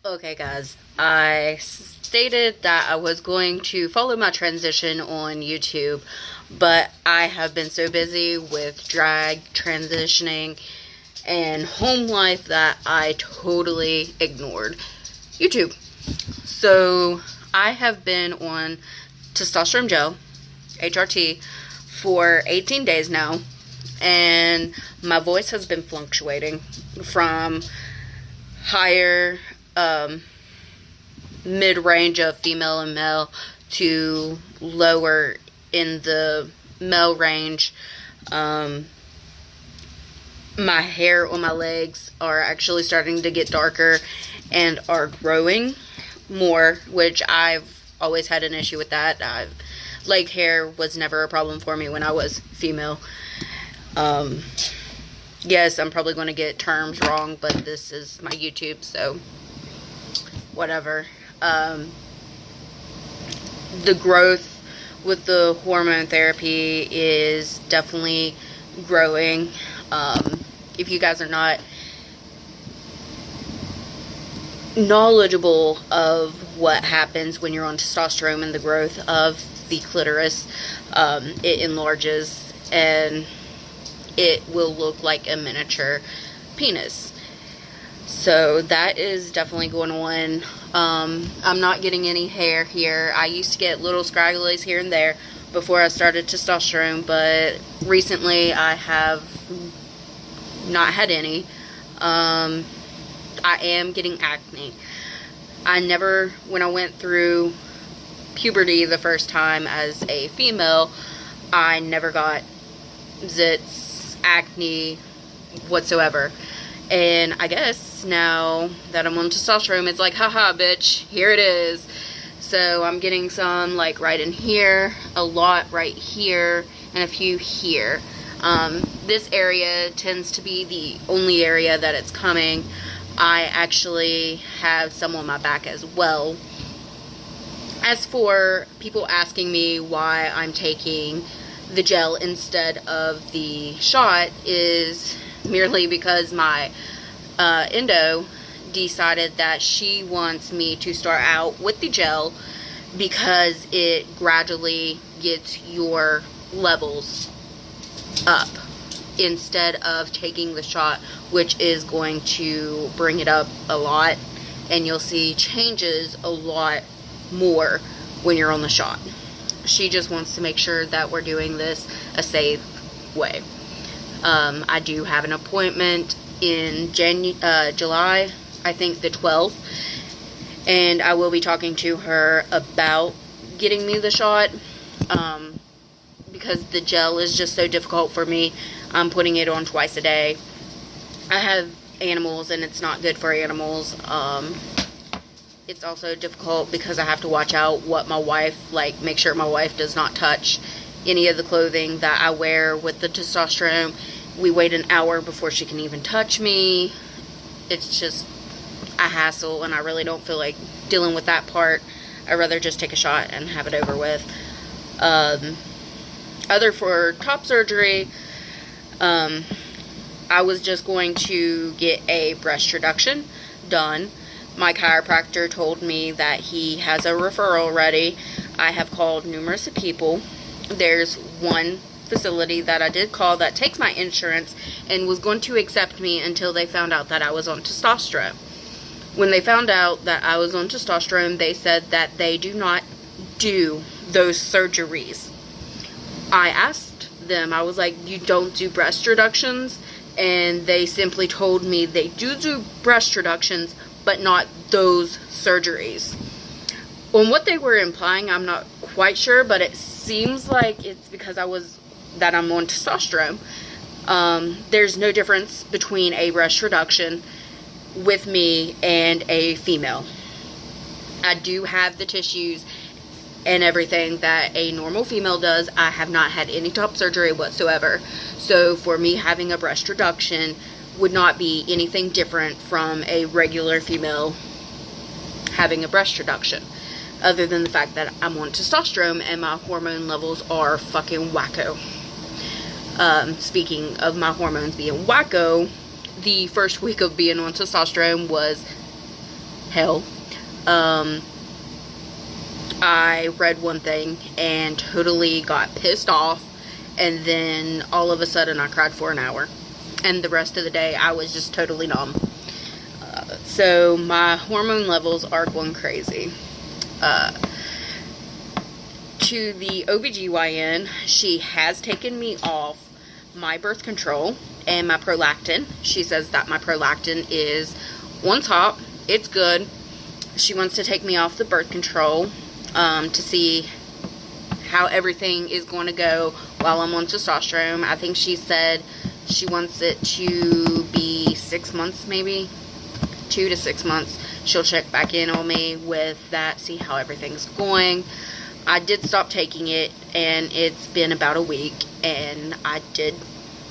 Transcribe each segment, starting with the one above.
Okay, guys, I stated that I was going to follow my transition on YouTube, but I have been so busy with drag, transitioning, and home life that I totally ignored YouTube. So, I have been on testosterone gel, HRT, for 18 days now, and my voice has been fluctuating from higher mid-range of female and male to lower in the male range. My hair on my legs are actually starting to get darker and are growing more, which I've always had an issue with that. Leg hair was never a problem for me when I was female. Yes, I'm probably going to get terms wrong, but this is my YouTube, so whatever. The growth with the hormone therapy is definitely growing. If you guys are not knowledgeable of what happens when you're on testosterone and the growth of the clitoris, it enlarges and it will look like a miniature penis. So that is definitely going on. I'm not getting any hair here. I used to get little scragglies here and there before I started testosterone, but recently I have not had any. I am getting acne. When I went through puberty the first time as a female, I never got zits, acne whatsoever. And I guess now that I'm on testosterone, it's like, haha, bitch, here it is. So I'm getting some like right in here, a lot right here, and a few here. This area tends to be the only area that it's coming. I actually have some on my back as well. As for people asking me why I'm taking the gel instead of the shot, is merely because my endo decided that she wants me to start out with the gel because it gradually gets your levels up instead of taking the shot, which is going to bring it up a lot, and you'll see changes a lot more when you're on the shot. She just wants to make sure that we're doing this a safe way. I do have an appointment in July, I think the 12th, and I will be talking to her about getting me the shot, because the gel is just so difficult for me. I'm putting it on twice a day. I have animals, and it's not good for animals. It's also difficult because I have to watch out what my wife, make sure my wife does not touch any of the clothing that I wear with the testosterone. We wait an hour before she can even touch me. It's just a hassle, and I really don't feel like dealing with that part. I'd rather just take a shot and have it over with. Other for top surgery, I was just going to get a breast reduction done. My chiropractor told me that he has a referral ready. I have called numerous people. There's one facility that I did call that takes my insurance and was going to accept me until they found out that I was on testosterone. When they found out that I was on testosterone, they said that they do not do those surgeries. I asked them, I was like, you don't do breast reductions? And they simply told me they do breast reductions, but not those surgeries. On what they were implying, I'm not quite sure, but it seems like it's because I'm on testosterone. There's no difference between a breast reduction with me and a female. I do have the tissues and everything that a normal female does. I have not had any top surgery whatsoever. So for me, having a breast reduction would not be anything different from a regular female having a breast reduction, other than the fact that I'm on testosterone and my hormone levels are fucking wacko. Speaking of my hormones being wacko, the first week of being on testosterone was hell. I read one thing and totally got pissed off, and then all of a sudden I cried for an hour, and the rest of the day I was just totally numb. So my hormone levels are going crazy. To the OBGYN, she has taken me off my birth control and my prolactin. She says that my prolactin is on top. It's good. She wants to take me off the birth control to see how everything is going to go while I'm on testosterone. I think she said she wants it to be 6 months, maybe 2 to 6 months. She'll check back in on me with that, see how everything's going. I did stop taking it, and it's been about a week, and I did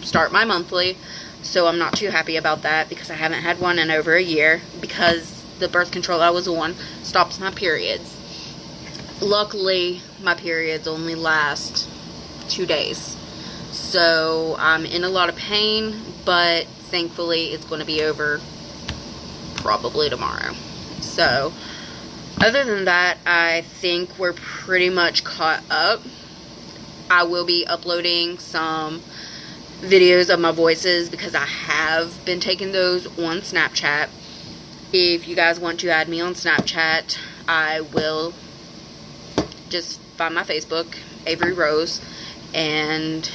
start my monthly, so I'm not too happy about that because I haven't had one in over a year, because the birth control I was on stops my periods. Luckily, my periods only last 2 days, so I'm in a lot of pain, but thankfully it's going to be over probably tomorrow. So other than that, I think we're pretty much caught up. I will be uploading some videos of my voices because I have been taking those on Snapchat. If you guys want to add me on Snapchat, I will just find my Facebook, Avery Rose, and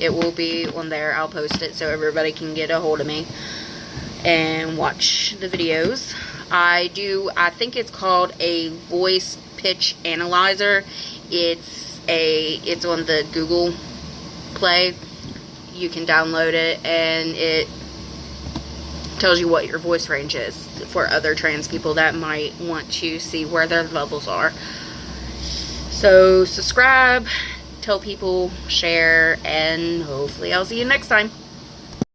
it will be on there. I'll post it so everybody can get a hold of me and watch the videos. I think it's called a voice pitch analyzer. It's on the Google Play. You can download it, and it tells you what your voice range is for other trans people that might want to see where their levels are. So subscribe, tell people, share, and hopefully I'll see you next time.